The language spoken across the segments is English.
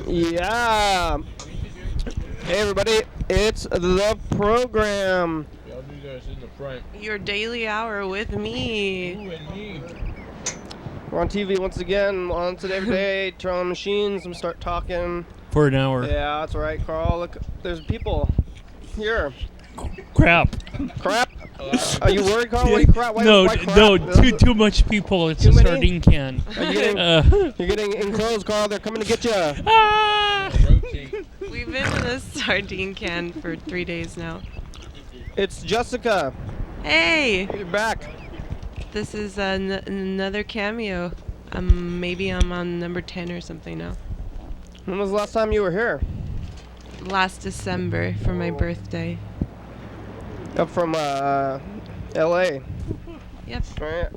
Yeah. Hey everybody, it's the program. Y'all do guys in the front. Your daily hour with me. You and me. We're on TV once again, on today every day, turn on machines and start talking. For an hour. Yeah, that's right, Carl. Look, there's people here. Crap. Crap? Are you worried, Carl? Why crap? Why crap? No, too much people. It's Too a many? sardine can. You're getting enclosed, Carl. They're coming to get you. Ah! We've been in a sardine can for 3 days now. It's Jessica. Hey! You're back. This is another cameo. Maybe I'm on number 10 or something now. When was the last time you were here? Last December for my birthday. Up from L.A. Yep. Right.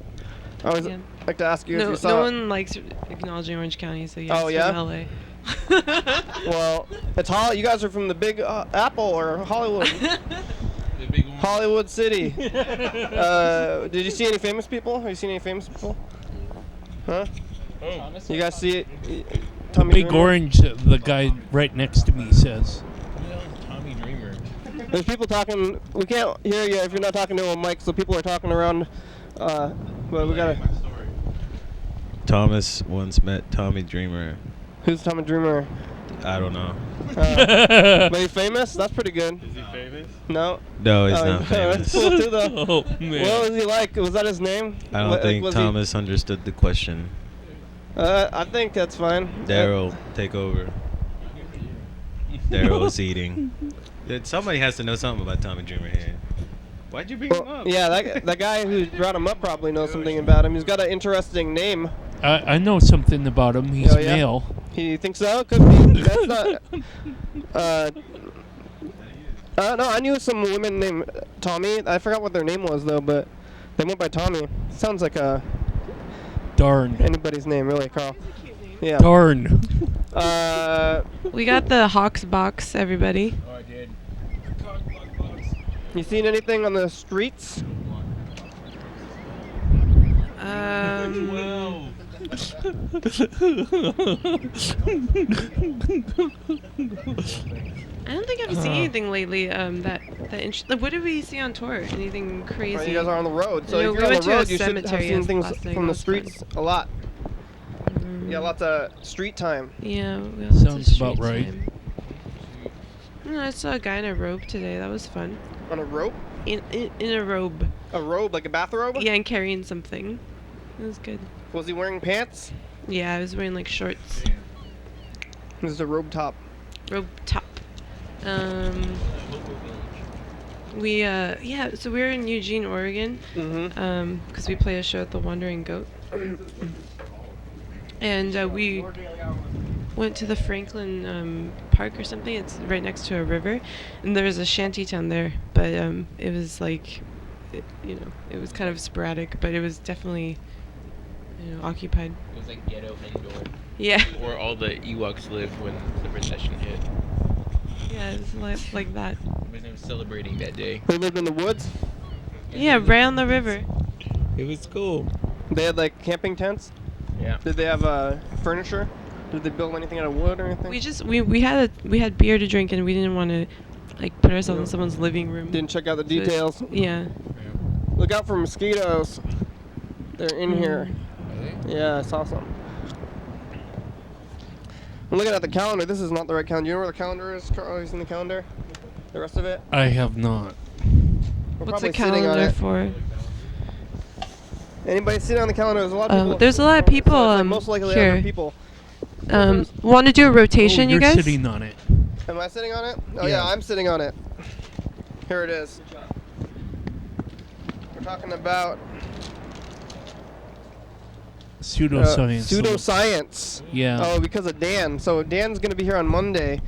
I always like to ask you if you saw. No one likes acknowledging Orange County, so yes, Oh, yeah? from LA. Well, it's You guys are from the Big Apple or Hollywood. The big one. Hollywood City. Did you see any famous people? Have you seen any famous people? Huh? Oh. You guys see it? Tommy Big Dreamer? Orange, the guy right next to me says. Who the hell is Tommy Dreamer? There's people talking. We can't hear you if you're not talking to a mic, so people are talking around. But we gotta. Thomas once met Tommy Dreamer. Who's Tommy Dreamer? I don't know. But he's famous? That's pretty good. Is he famous? No? No, he's Oh, not that's famous. cool too, though. Oh, man. What was he like? Was that his name? I don't think Thomas understood the question. I think that's fine. Daryl, take over. Daryl's eating. Somebody has to know something about Tommy Dreamer here. Why'd you bring him up? Yeah, that guy who brought him up probably knows something about him. He's got an interesting name. I know something about him. He's Oh, yeah? male. You think so? Could be. That's not. No, I knew some women named Tommy. I forgot what their name was though, but they went by Tommy. Sounds like Darn. anybody's name, really, Carl. Yeah. Darn. We got the Hawks box, everybody. Oh, I did. You seen anything on the streets? Wow. I don't think I've seen anything lately. What did we see on tour? Anything crazy? Well, you guys are on the road, so No, if we you're on went the to a road, you should have cemetery seen things last night. from That the was streets a lot. Yeah, lots of street time. Yeah, we got lots of Sounds about street right. time. I saw a guy in a robe today. That was fun. On a rope? In a robe. A robe, like a bathrobe? Yeah, and carrying something. It was good. Was he wearing pants? Yeah, I was wearing like shorts. This is a robe top. Robe top. So we're in Eugene, Oregon. Mm-hmm. Because we play a show at the Wandering Goat. And we went to the Franklin Park or something. It's right next to a river, and there's a shanty town there. But it was like, it was kind of sporadic, but it was definitely, occupied. It was like ghetto indoor. Yeah. Where all the Ewoks lived when the recession hit. Yeah, it was like that. When they were celebrating that day. They lived in the woods? Yeah, right on the river. It was cool. They had like camping tents? Yeah. Did they have furniture? Did they build anything out of wood or anything? We had beer to drink, and we didn't want to like put ourselves in someone's living room. Didn't check out the So it's- details. Yeah. Look out for mosquitoes. They're in here. Really? Yeah, I saw some. I'm looking at the calendar. This is not the right calendar. You know where the calendar is, Carl? Have you seen the calendar? The rest of it? I have not. We're What's probably the sitting on calendar it. for? Anybody sitting on the calendar? There's a lot of people. There's a lot of people, So it's most likely here. other people. Want to do a rotation, Oh, you you're guys? sitting on it. Am I sitting on it? Oh yeah, Yeah. I'm sitting on it. Here it is. We're talking about Pseudoscience. pseudoscience. Yeah. Oh, because of Dan. So Dan's gonna be here on Monday.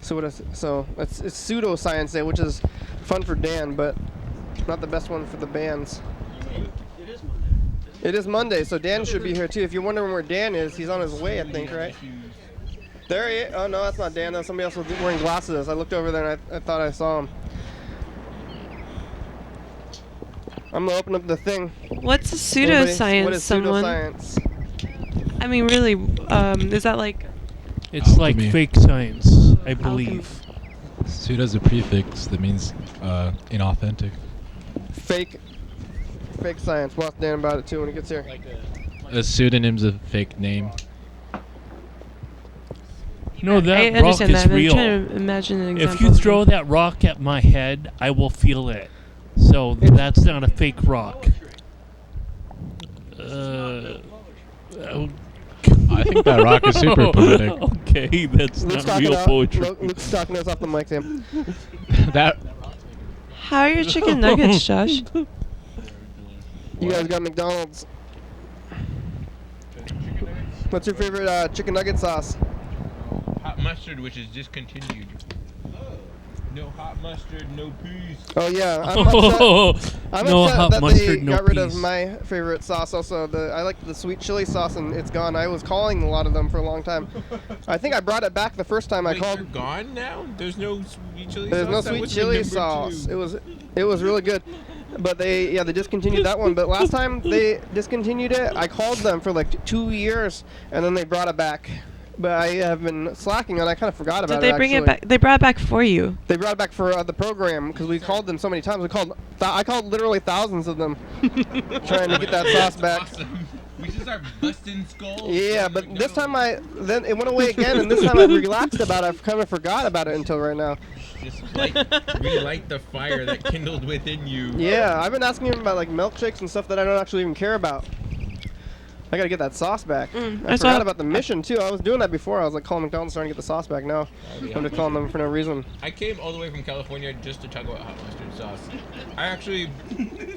So it's pseudoscience day, which is fun for Dan, but not the best one for the bands. It is Monday, so Dan should be here too. If you're wondering where Dan is, he's on his way, I think, right? There he is. Oh no, that's not Dan. That's somebody else wearing glasses. I looked over there and I thought I saw him. I'm gonna open up the thing. What's a Anybody? pseudoscience? What is Someone. pseudoscience? I mean, really, is that like? It's like Alchemy. fake science, I believe. Pseudo's a prefix that means inauthentic. Fake science. We'll ask Dan about it too when he gets here. A pseudonym's a fake name. No, I that rock understand is that. I'm real. trying to imagine an example. If you throw that rock at my head, I will feel it. So that's not a fake rock. I think that rock is super poetic. Okay, that's Luke's not talking real out. poetry. Luke's talking us off the mic, Sam. That How are your chicken nuggets, Josh? You guys got McDonald's. What's your favorite chicken nugget sauce? Hot mustard, which is discontinued. No hot mustard, no peas. Oh yeah, I'm upset. I'm No upset hot that mustard, they no got rid of peas. my favorite sauce. Also, I like the sweet chili sauce, and it's gone. I was calling a lot of them for a long time. I think I brought it back the first time I Wait, called. they're gone now? There's no sweet chili There's sauce? no That sweet was the chili number sauce. 2. It was really good, but they discontinued that one. But last time they discontinued it, I called them for like 2 years, and then they brought it back. But I have been slacking, and I kind of forgot about Did it. they bring it actually. back? They brought it back for you. They brought it back for the program because we called them so many times. I called literally thousands of them trying to get that sauce back. Awesome. We should start busting skulls. Yeah, but this time then it went away again, and this time I relaxed about it. I kind of forgot about it until right now. Just relight the fire that kindled within you. Yeah, I've been asking him about like milkshakes and stuff that I don't actually even care about. I gotta get that sauce back. I forgot about the mission too. I was doing that before. I was like calling McDonald's trying to get the sauce back. Now I'm just calling them for no reason. I came all the way from California just to talk about hot mustard sauce.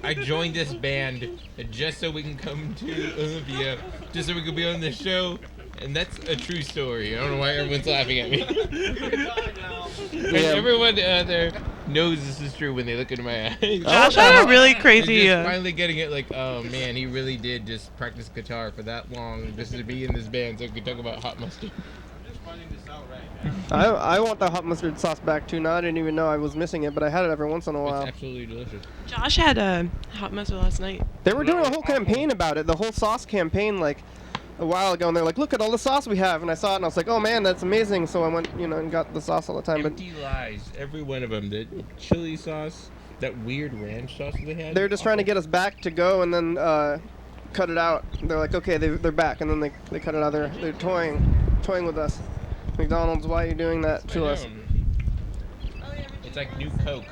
I joined this band just so we can come to Olympia, just so we could be on the show. And that's a true story. I don't know why everyone's laughing at me. And everyone there knows this is true when they look into my eyes. Josh had a really crazy. Just finally getting it, like, oh man, he really did just practice guitar for that long just to be in this band so we could talk about hot mustard. I want the hot mustard sauce back too. Now I didn't even know I was missing it, but I had it every once in a while. It's absolutely delicious. Josh had hot mustard last night. They were doing a whole campaign about it, the whole sauce campaign, like a while ago, and they're like, "Look at all the sauce we have," and I saw it, and I was like, "Oh man, that's amazing!" So I went, and got the sauce all the time. But Empty lies, every one of them. The chili sauce, that weird ranch sauce they had. they're just trying to get us back to go, and then cut it out. They're like, "Okay, they're back," and then they cut it out. They're toying with us. McDonald's, why are you doing that to us? It's like new Coke,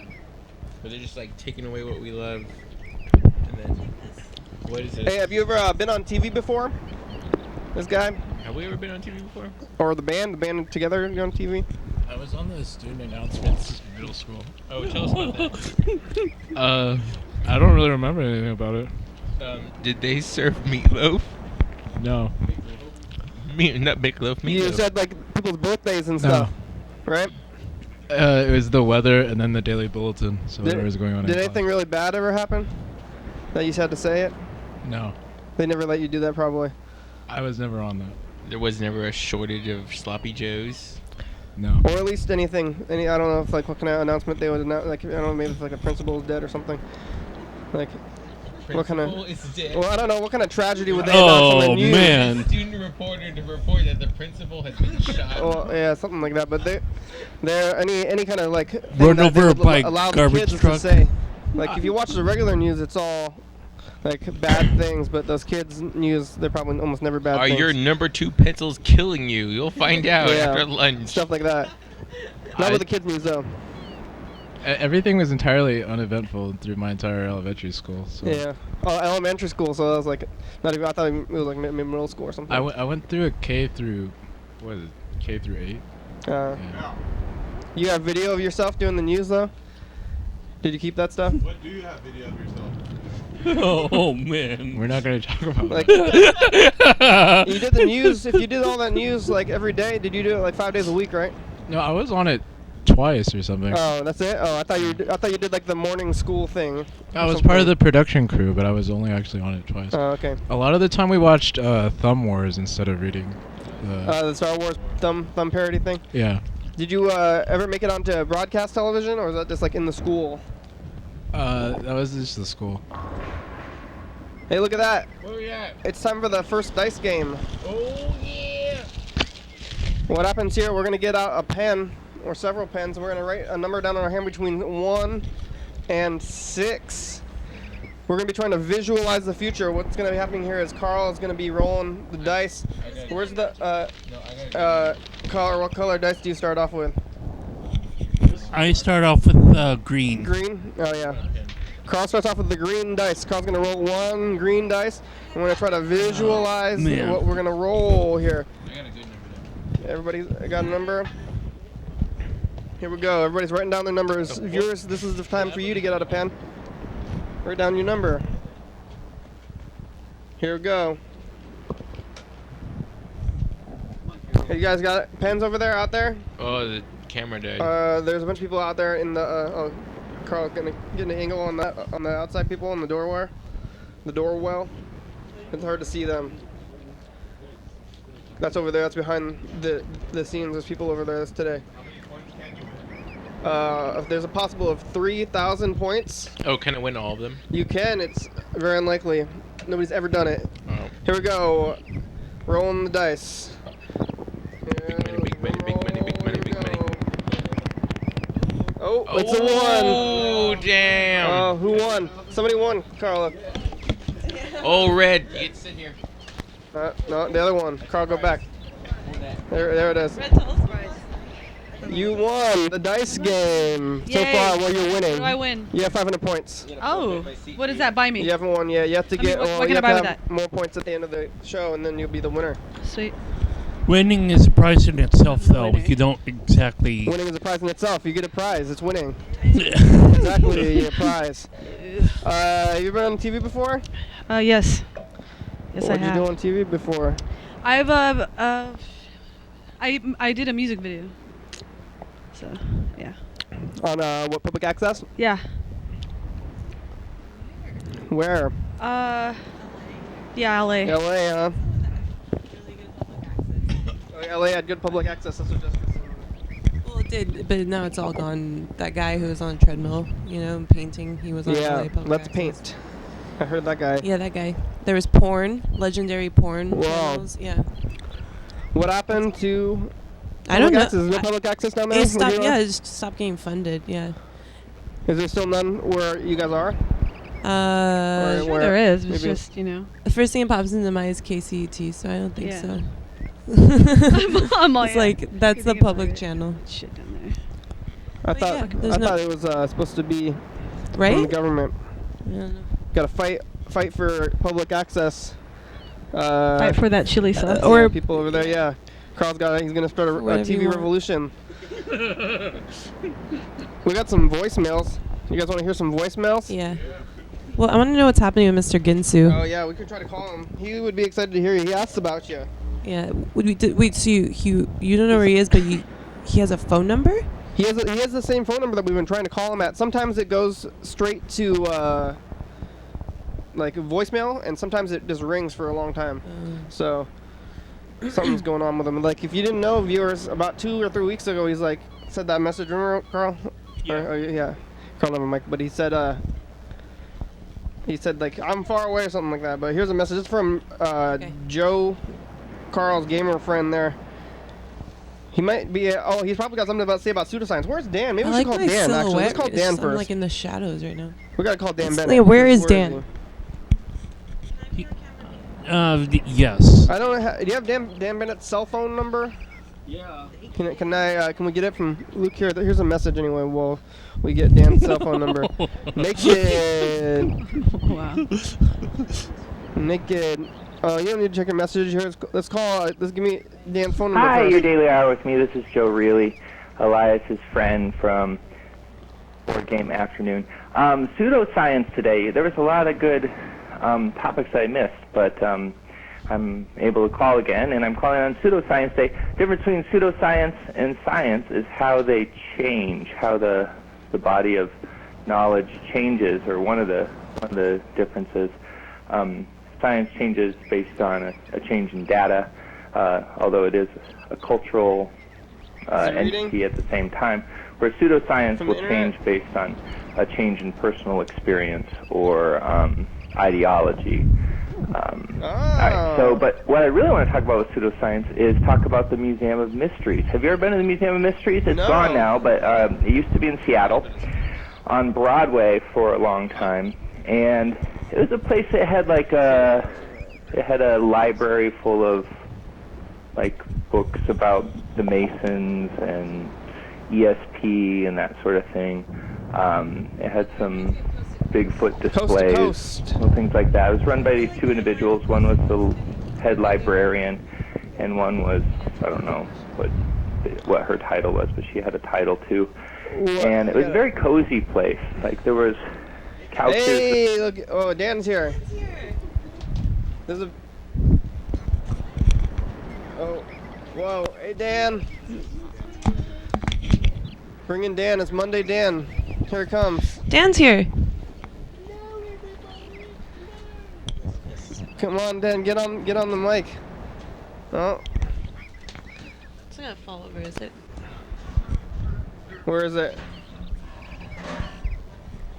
but they're just like taking away what we love. And then, what is it? Hey, have you ever been on TV before? This guy? Have we ever been on TV before? Or the band together, you're on TV? I was on the student announcements in middle school. Oh, tell us about that. I don't really remember anything about it. Did they serve meatloaf? No. Not meatloaf, You meatloaf. said like people's birthdays and stuff, right? It was the weather and then the daily bulletin. So whatever was going on. Did anything really bad ever happen? That you just had to say it? No. They never let you do that, probably. I was never on that. There was never a shortage of sloppy joes. No. Or at least anything. I don't know if like what kind of announcement they would announce. Like I don't know, maybe if like a principal is dead or something. Like what kind Principal of? is dead. Well, I don't know what kind of tragedy would they announce on the Oh news. man. Student reporter to report that the principal has been shot. Well, yeah, something like that. But they're any kind of like thing Run that they over would by allow the garbage kids truck. to say. Like if you watch the regular news, it's all like bad things. But those kids' news, they're probably almost never bad Are things. your number 2 pencils killing you? You'll find out Yeah. after lunch. Stuff like that. Not with the kids' news though. Everything was entirely uneventful through my entire elementary school. So. Yeah. Oh, elementary school. So I was like, not even. I thought it was like middle school or something. I went through a K through, what is it, K through 8? Yeah. Yeah. You have video of yourself doing the news though? Did you keep that stuff? What do you have video of yourself? Oh man. We're not going to talk about Like that. you did the news. If you did all that news like every day, did you do it like 5 days a week, right? No, I was on it twice or something. Oh, that's it. Oh, I thought you did like the morning school thing. I was part of the production crew, but I was only actually on it twice. Oh, okay. A lot of the time we watched Thumb Wars instead of reading. The Star Wars thumb parody thing. Yeah. Did you ever make it onto broadcast television, or was that just like in the school? That was just the school. Hey, look at that. Where we at? It's time for the first dice game. Oh, yeah. What happens here, we're going to get out a pen, or several pens, and we're going to write a number down on our hand between 1 and 6. We're going to be trying to visualize the future. What's going to be happening here is Carl is going to be rolling the dice. Where's the, Carl, what color dice do you start off with? I start off with green. Green? Oh, yeah. Carl starts off with the green dice. Carl's going to roll 1 green dice. And we're going to try to visualize what we're going to roll here. I got a good number there. Everybody's got a number? Here we go. Everybody's writing down their numbers. Viewers, this is the time for you to get out a pen. Write down your number. Here we go. Hey, you guys got pens over there, out there? Oh, the camera died. There's a bunch of people out there in the, Carl's gonna get an angle on the outside people in the doorway. The doorwell. It's hard to see them. That's over there, that's behind the scenes. There's people over there today. There's a possible of 3,000 points. Oh, can I win all of them? You can, it's very unlikely. Nobody's ever done it. Oh. Here we go. Rolling the dice. Big money, big money, big money, big money, big money. Oh, it's a 1. Oh, damn. Oh, who won? Somebody won, Carla. Oh, red. You get to sit here. No, the other one. Carl, go back. There it is. You won the dice game. Yay. So far, well, you're winning. What do I win? You have 500 points. Oh, what does that buy me? You haven't won yet. You have to get. what can you I have buy to with have that? more points at the end of the show, and then you'll be the winner. Sweet. Winning is a prize in itself, though. You don't exactly. Winning is a prize in itself. You get a prize. It's winning. Exactly, a prize. You been on TV before? Yes. Yes, I What did you have. do on TV before? I've I did a music video. So, yeah. On what, public access? Yeah. Where? Yeah, LA. LA, huh? Oh, LA had good public access. That's what Jessica said. Well, it did, but now it's all gone. That guy who was on a treadmill, painting, he was on Yeah, LA public let's access. paint. I heard that guy. Yeah, that guy. There was porn, legendary porn Wow. channels. Yeah. What happened to I don't public know. access? Is there public access down there? It stopped, Where you are? it just stopped getting funded. Yeah. Is there still none where you guys are? Sure where- There is. It's maybe- just, The first thing that pops into mind is KCET, so I don't think Yeah. so. I'm all, It's yeah. like that's the Thinking about public it. channel, Shit down there. I But thought yeah, there's I no- thought it was supposed to be from the right? government. I don't know. Got to fight for public access. Fight for that chili sauce. or- people over there, yeah. Carl's he's gonna start a Whatever you TV want. revolution. We got some voicemails. You guys want to hear some voicemails? Yeah. Well, I want to know what's happening with Mr. Ginsu. Oh yeah, we could try to call him. He would be excited to hear you. He asked about you. Yeah. Wait, so you don't know where he is, but he has a phone number? He has the same phone number that we've been trying to call him at. Sometimes it goes straight to like voicemail, and sometimes it just rings for a long time. So something's going on with him. Like if you didn't know, viewers, about 2 or 3 weeks ago, he's like said that message. Remember, Carl? Yeah. Yeah. Carl never Mike, but he said like I'm far away or something like that. But here's a message. It's from Joe, Carl's gamer friend there. He might be. He's probably got something to say about pseudoscience. Where's Dan? Maybe we should call my Dan. Actually, let's silhouette. call Dan I'm first. like in the shadows right now. We gotta call Dan It's Bennett. like, where is he? Dan? Yes. I don't know. Do you have Dan Bennett's cell phone number? Yeah. Can we get it from Luke here? Here's a message anyway. We get Dan's cell phone number. Naked. Wow. Naked. You don't need to check your message here. Let's call. Let's give me Dan's phone number. Hi, first. your Daily Hour with me. This is Joe Reilly, Elias's friend from Board Game Afternoon. Pseudoscience today. There was a lot of good topics I missed, but I'm able to call again, and I'm calling on Pseudoscience Day. The difference between pseudoscience and science is how they change, how the body of knowledge changes, or one of the differences. Science changes based on a change in data, although it is a cultural entity at the same time, where pseudoscience will change based on a change in personal experience or ideology. All right, so, but what I really want to talk about with pseudoscience is talk about the Museum of Mysteries. Have you ever been to the Museum of Mysteries? It's gone now, but it used to be in Seattle on Broadway for a long time. And it was a place that had like it had a library full of like books about the Masons and ESP and that sort of thing. It had some Bigfoot displays, things like that. It was run by these two individuals. One was the head librarian, and one was, I don't know what her title was, but she had a title too. And it was a very cozy place. Like there was couches. Hey, look! Oh, Dan's here. There's a. Oh, whoa! Hey, Dan. Bring in Dan. It's Monday, Dan. Here it comes. Dan's here. Come on, Dan. Get on the mic. Oh. It's not gonna fall over, is it? Where is it?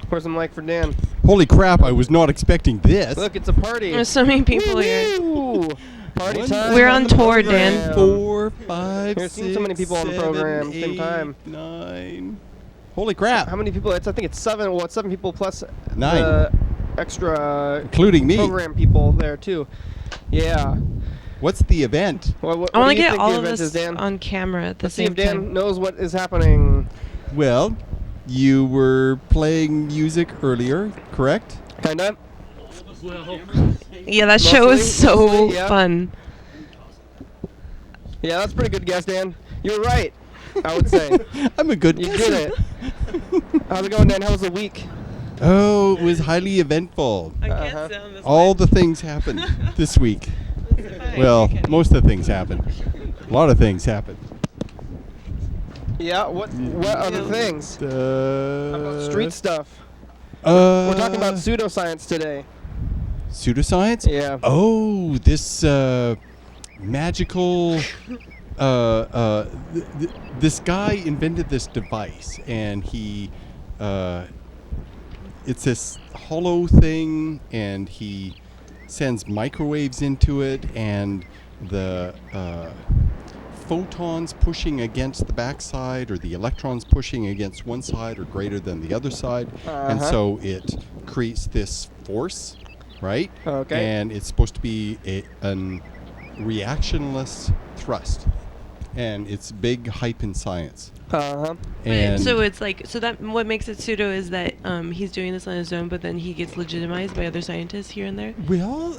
Where's the mic for Dan? Holy crap, I was not expecting this. Look, it's a party. There's so many people here. Party time. We're on tour, Dan. 4, 5, I've 6, seen so many people on the 7, program at the same 8, time. 9. Holy crap. How many people? I think it's 7. Well, it's 7 people plus 9. The extra including me. Program people there too. Yeah. What's the event? I want to get all of this on camera at the same time. See if Dan knows what is happening. Well, you were playing music earlier, correct? Kinda. Yeah, that show was so fun. Yeah, that's a pretty good guess, Dan. You're right, I would say. I'm a good You did it. How's it going, Dan? How was the week? Oh, it was highly eventful. I can't sit on this All the things happened this week. Well, most of the things happened. A lot of things happened. Yeah, what other things? How about street stuff? We're talking about pseudoscience today. Pseudoscience? Yeah. Oh, this magical... this guy invented this device, and he... it's this hollow thing, and he sends microwaves into it, and the photons pushing against the backside or the electrons pushing against one side are greater than the other side, and so it creates this force, right? Okay. And it's supposed to be a reactionless thrust, and it's big hype in science. And so it's like, so that what makes it pseudo is that he's doing this on his own, but then he gets legitimized by other scientists here and there? Well,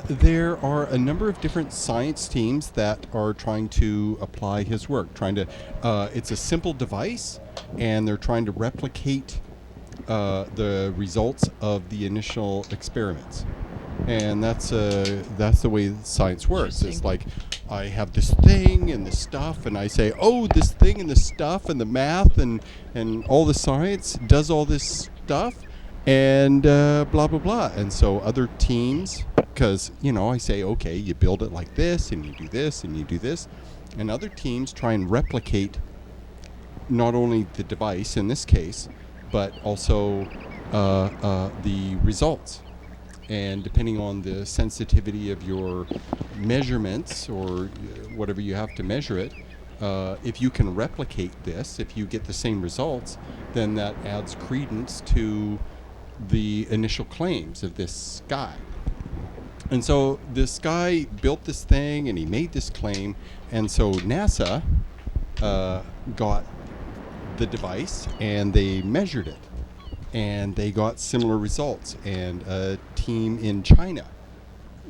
there are a number of different science teams that are trying to apply his work, it's a simple device, and they're trying to replicate the results of the initial experiments. And that's the way science works. It's like, I have this thing and this stuff, and I say, oh, this thing and this stuff and the math and all the science does all this stuff, and blah, blah, blah. And so other teams, because, I say, okay, you build it like this, and you do this, and you do this. And other teams try and replicate not only the device in this case, but also the results. And depending on the sensitivity of your measurements or whatever you have to measure it, if you can replicate this, if you get the same results, then that adds credence to the initial claims of this guy. And so this guy built this thing and he made this claim, and so NASA got the device and they measured it. And they got similar results, and a team in China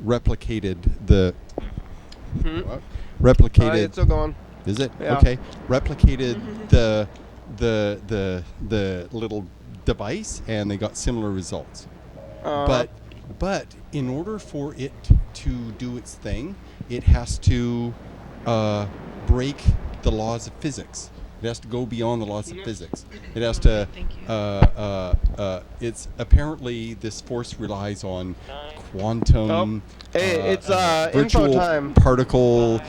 replicated the it's still going. Is it? Yeah. Okay. Replicated the little device, and they got similar results. But in order for it to do its thing, it has to break the laws of physics. It has to go beyond the laws of physics. It has to. It's apparently this force relies on quantum. It's virtual info time. particle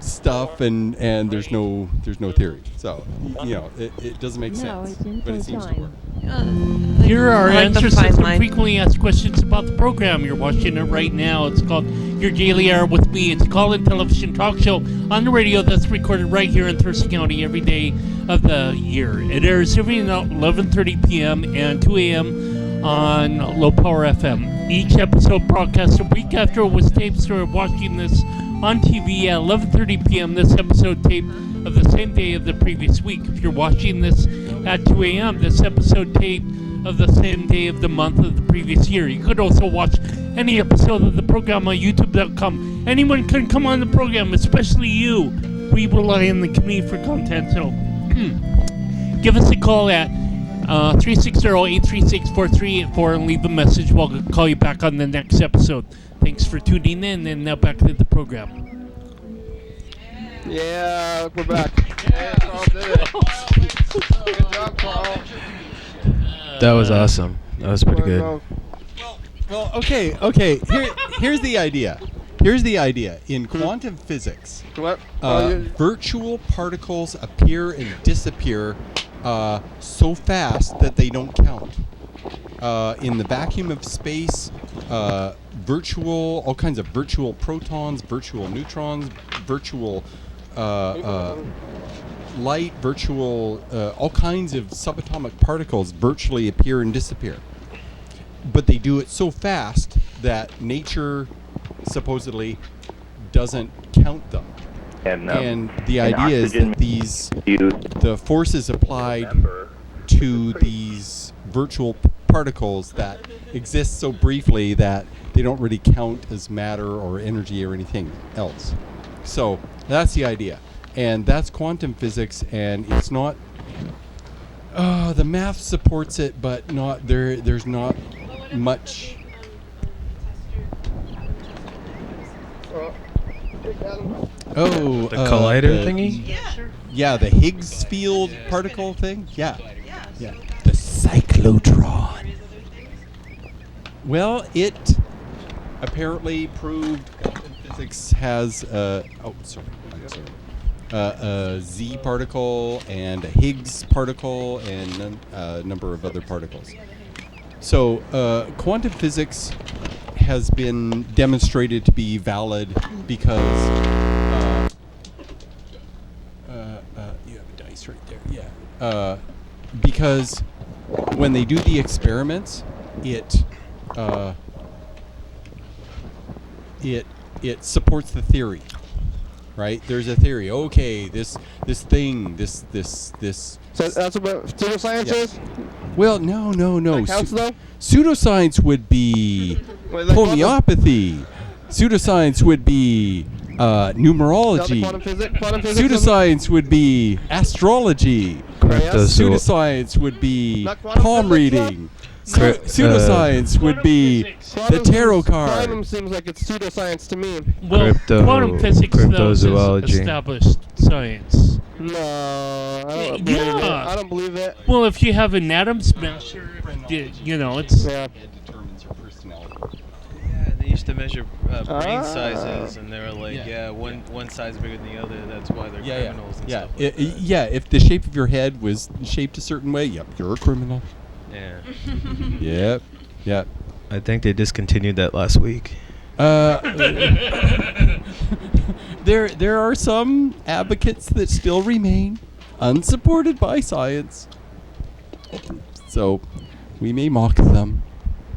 stuff, and there's no theory. So it doesn't make sense, but it seems to work. Here are I like the answers to fine some line. frequently asked questions about the program. You're watching it right now. It's called Your Daily Hour with Me. It's a call-in television talk show on the radio that's recorded right here in Thurston County every day of the year. It airs every night 11:30 p.m. and 2 a.m. on Low Power FM. Each episode broadcast a week after it was taped, so you're watching this on TV at 11:30 p.m. This episode tape of the same day of the previous week. If you're watching this at 2 a.m., this episode tape of the same day of the month of the previous year. You could also watch any episode of the program on YouTube.com. Anyone can come on the program, especially you. We rely on the community for content, so give us a call at 360-836-4384 and leave a message. We'll call you back on the next episode. Thanks for tuning in, and now back to the program. Yeah, we're back. Yeah, Carl did it. Good job, Carl. That was awesome. That was pretty good. Well, okay. Here's the idea. In quantum physics, What? virtual particles appear and disappear so fast that they don't count. In the vacuum of space, all kinds of virtual protons, virtual neutrons, virtual light, all kinds of subatomic particles virtually appear and disappear. But they do it so fast that nature supposedly doesn't count them. And the idea is that the forces applied to these virtual particles that exist so briefly that they don't really count as matter or energy or anything else. So that's the idea. And that's quantum physics, and it's not the math supports it, but not there's not much. Oh, the collider thingy? Yeah, the Higgs field particle thing. Yeah. The cyclotron. Well, it apparently proved quantum physics has a Z particle and a Higgs particle and a number of other particles. So quantum physics has been demonstrated to be valid because you have a dice right there. Yeah. Because when they do the experiments, it supports the theory. Right? There's a theory. Okay, this thing. So that's what pseudoscience is? Well, no. That counts, though? Pseudoscience would be homeopathy. Pseudoscience would be numerology. Quantum physics? Pseudoscience would be astrology. Pseudoscience would be palm reading. Pseudoscience would be the tarot card. Quantum seems like it's pseudoscience to me. Well, quantum physics though is established science. No, I don't believe it. I don't believe it. Well, if you have an atom smasher, it's It determines your personality. Yeah, they used to measure brain sizes, and they were like, one size bigger than the other. That's why they're criminals and stuff. Like that. If the shape of your head was shaped a certain way, you're a criminal. Yeah. Yep. I think they discontinued that last week. There are some advocates that still remain unsupported by science. So we may mock them.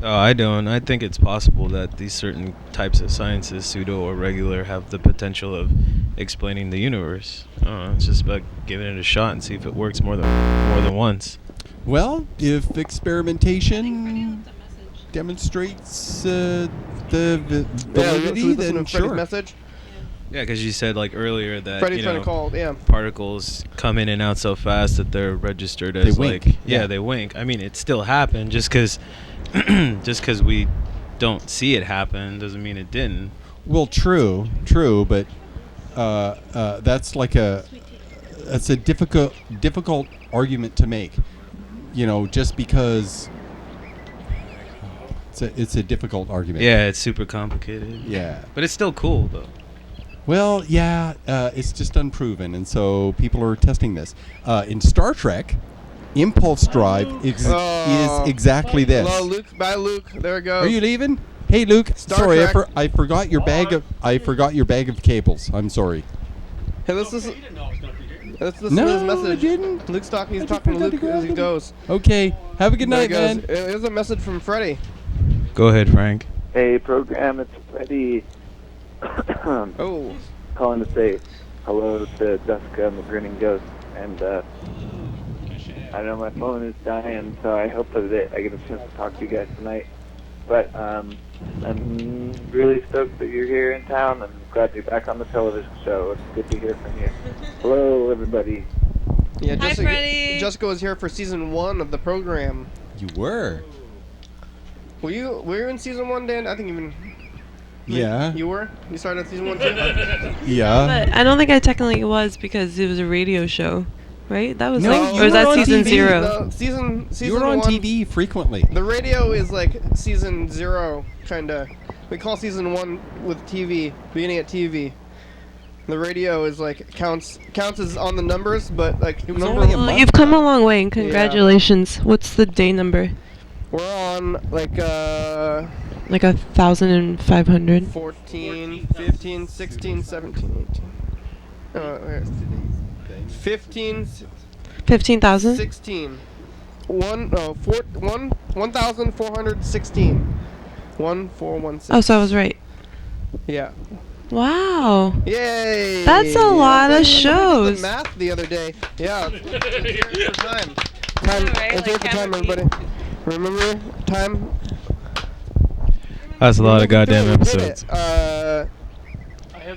Oh, I don't. I think it's possible that these certain types of sciences, pseudo or regular, have the potential of explaining the universe. It's just about giving it a shot and see if it works more than once. Well, if experimentation demonstrates the validity, then sure. Message. Yeah, because you said earlier that Freddie's trying to call, particles come in and out so fast that they're registered as they wink. They wink. I mean, it still happened. Just because we don't see it happen doesn't mean it didn't. Well, true, but that's a difficult argument to make. Just because it's a difficult argument. Yeah, it's super complicated. Yeah, but it's still cool though. Well, yeah, it's just unproven, and so people are testing this. In Star Trek, impulse drive is exactly this. Hello, Luke. Bye, Luke. There it goes. Are you leaving? Hey, Luke. Star sorry, Trek. I forgot your bag of cables. I'm sorry. Hey, this is. Let's listen No, to his message. I didn't. Luke's talking. He's I just talking to forgot to Luke grab as he them. goes. Okay. Have a good There night, he goes. man. Here's a message from Freddie. Go ahead, Frank. Hey, program, it's Freddie. Oh. Calling to say hello to Jessica and the Grinning Ghost. And I know my phone is dying, so I hope that I get a chance to talk to you guys tonight. But I'm really stoked that you're here in town, and glad to be back on the television show. It's good to hear from you. Hello, everybody. Yeah, Hi, Freddie. Jessica was here for season 1 of the program. You were. Were you in season 1, Dan? I think even. Yeah. You were? You started season 1 too? Yeah. But I don't think I technically was because it was a radio show, right? That was No, like, you or was were that on season TV. 0? No, season You were on 1, TV frequently. The radio is like season 0, kinda. We call season 1 with TV, beginning at TV. The radio is like counts as on the numbers, but like It was number only a Well, month. you've come a long way, and congratulations. What's the day number? we're on like Like 1,500. 14, 15, 16, 17, 18. 15, 15,000? 16. 1,416. 1416. Oh, so I was right. Yeah. Wow. Yay! That's a lot of Somebody did shows. the math the other day. Yeah. It's here for time. Right, It's here like for time, everybody. Remember time? That's a lot of goddamn We did episodes. it.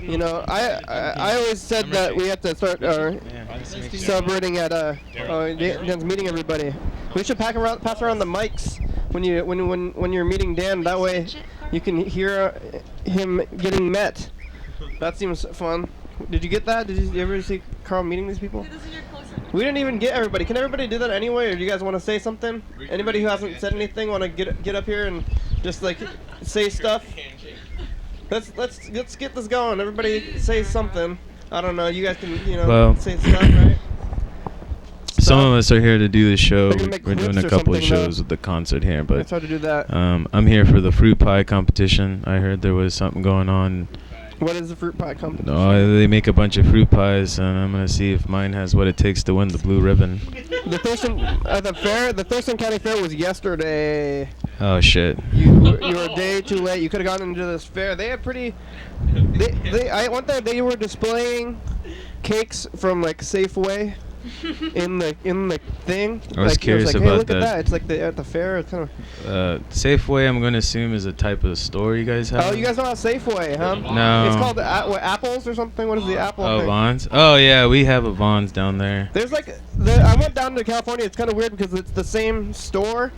You know, I always said that we have to start celebrating at Dan's meeting everybody. We should pass around the mics when you're meeting Dan. That way, you can hear him getting met. That seems fun. Did you get that? Did you ever see Carl meeting these people? We didn't even get everybody. Can everybody do that anyway, or do you guys want to say something? Anybody who hasn't said anything want to get up here and just like say stuff? Let's get this going. Everybody say something. I don't know. You guys can Well, say stuff, right? Some of us are here to do the show. We're gonna make We're doing clips a or couple of something, shows though. with the concert here, but It's hard to do that. I'm here for the fruit pie competition. I heard there was something going on. What is the fruit pie competition? Oh, they make a bunch of fruit pies, and I'm gonna see if mine has what it takes to win the blue ribbon. The Thurston the Thurston County Fair was yesterday. Oh shit. You were a day too late. You could have gone into this fair. They had pretty. I went there. They were displaying cakes from like Safeway in the thing. I was curious hey, about look at that. that. It's like at the fair. It's kind of. Safeway, I'm gonna assume, is a type of store you guys have. Oh, you guys don't have Safeway, huh? No. It's called Apples or something. What is the Apple? Oh, thing? Vons? Oh yeah, we have a Vons down there. There's like I went down to California. It's kind of weird because it's the same store.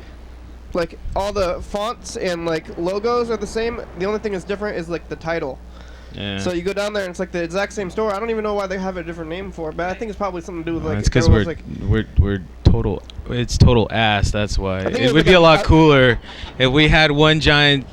Like all the fonts and like logos are the same. The only thing that's different is like the title. Yeah. So you go down there and it's like the exact same store. I don't even know why they have a different name for it, but I think it's probably something to do with like. It's because we're total. It's total ass. That's why. think It it's would like be a lot cooler if we had one giant,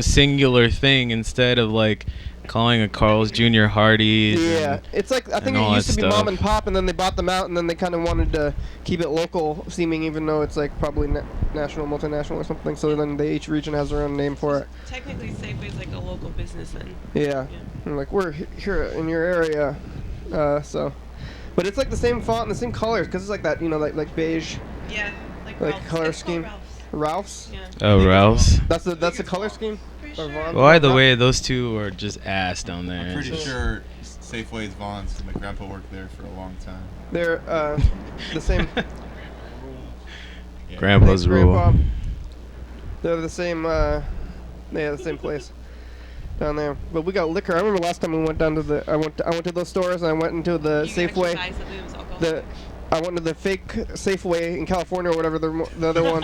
singular thing instead of like calling a Carl's Jr. Hardee's. Yeah, it's like I think and it all used that to be stuff. mom and pop, and then they bought them out, and then they kind of wanted to keep it local seeming, even though it's like probably national, multinational, or something. So then each region has their own name for it. Technically, Safeway's like a local business then. Yeah, and like we're here in your area, so. But it's like the same font and the same colors, because it's like that, like beige. Yeah, like color scheme. Ralph's. Yeah. Oh, Ralph's. That's the color scheme. Or Vons? Well, either way, those two are just ass down there. I'm pretty sure Safeway's Vons. My grandpa worked there for a long time. They're the same. Grandpa's Thanks, rule. Grandpa. They're the same. They have the same place down there. But we got liquor. I remember last time we went down to I went to those stores and I went into the Safeway. I went to the fake Safeway in California or whatever the other one,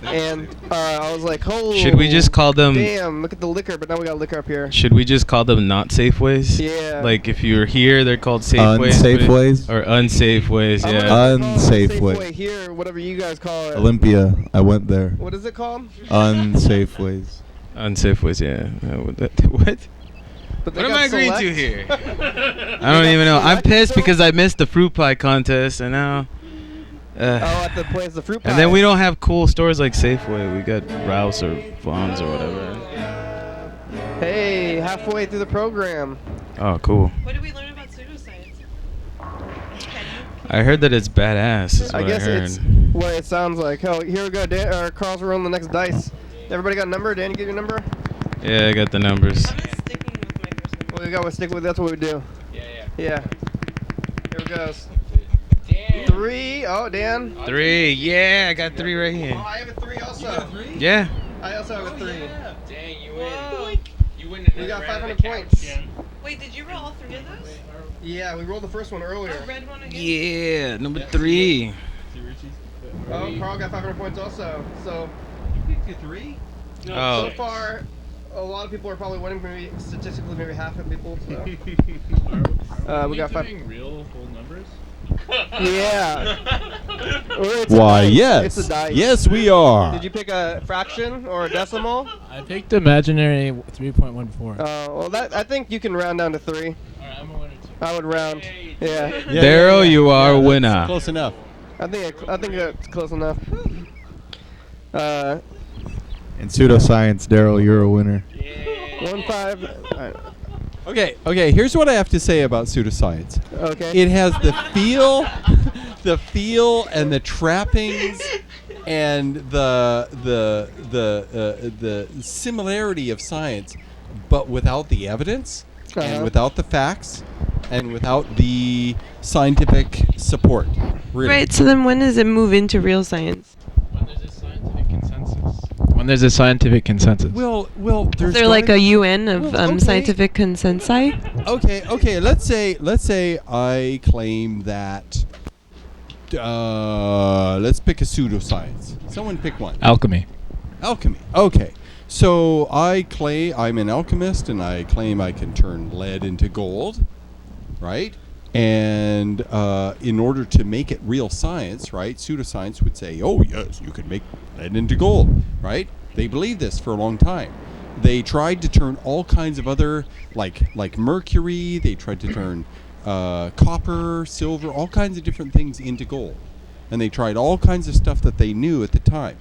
and I was like, "Oh, Should we just call them? Damn, look at the liquor!" But now we got liquor up here. Should we just call them not Safeways? Yeah. Like if you're here, they're called Safeways. Unsafeways? Or Unsafeways, I'm yeah. gonna call it Unsafeway. Safeway here, whatever you guys call it. Olympia. I went there. What is it called? Unsafeways. Unsafeways, yeah. What? But But they What am got I agreeing select. to here? I don't even know. I'm pissed because I missed the fruit pie contest, and now. Oh, at the place, the fruit pie. And then we don't have cool stores like Safeway. We got Rouse or Vons or whatever. Hey, halfway through the program. Oh, cool. What did we learn about pseudoscience? I heard that it's badass. Is I what guess I heard. it's what it sounds like. Oh, here we go. Dan, Carl's rolling the next dice. Everybody got a number? Dan, you get your number? Yeah, I got the numbers. Well, we got to stick with. That's what we do. Yeah. Here it goes. 3. Oh, Dan. 3. Yeah, I got 3 right here. Oh, I have a 3 also. You got a 3? Yeah. I also have a 3. Dang, you win. You win We got another round 500 of the couch. points. Wait, did you roll all 3 of those? Yeah, we rolled the first one earlier. Oh, red one again? Yeah, number 3. Oh, Carl got 500 points also. So, You picked your 3? Oh. so far, a lot of people are probably winning. Maybe statistically, maybe half of people. So. We got 5. Real whole numbers? Yeah. Or it's a Why, dice. yes. It's a dice. Yes, we are. Did you pick a fraction or a decimal? I picked imaginary 3.14. Well, that I think you can round down to 3. Alright, I'm a winner too. I would round. Yeah. Daryl, you are a that's winner. Close enough. I think that's close enough. In pseudoscience, Daryl, you're a winner. 1-5. Alright. Okay. Here's what I have to say about pseudoscience. Okay. It has the feel and the trappings and the similarity of science, but without the evidence and without the facts and without the scientific support. Really. Right, so then when does it move into real science? When there's a scientific consensus. When there's a scientific consensus. Well, Is there like a UN of scientific consensi? Okay. Let's say I claim that. Let's pick a pseudoscience. Someone pick one. Alchemy. Okay. So I claim I'm an alchemist, and I claim I can turn lead into gold, right? And in order to make it real science, right, pseudoscience would say, oh, yes, you can make lead into gold, right? They believed this for a long time. They tried to turn all kinds of other, like mercury, they tried to turn copper, silver, all kinds of different things into gold. And they tried all kinds of stuff that they knew at the time.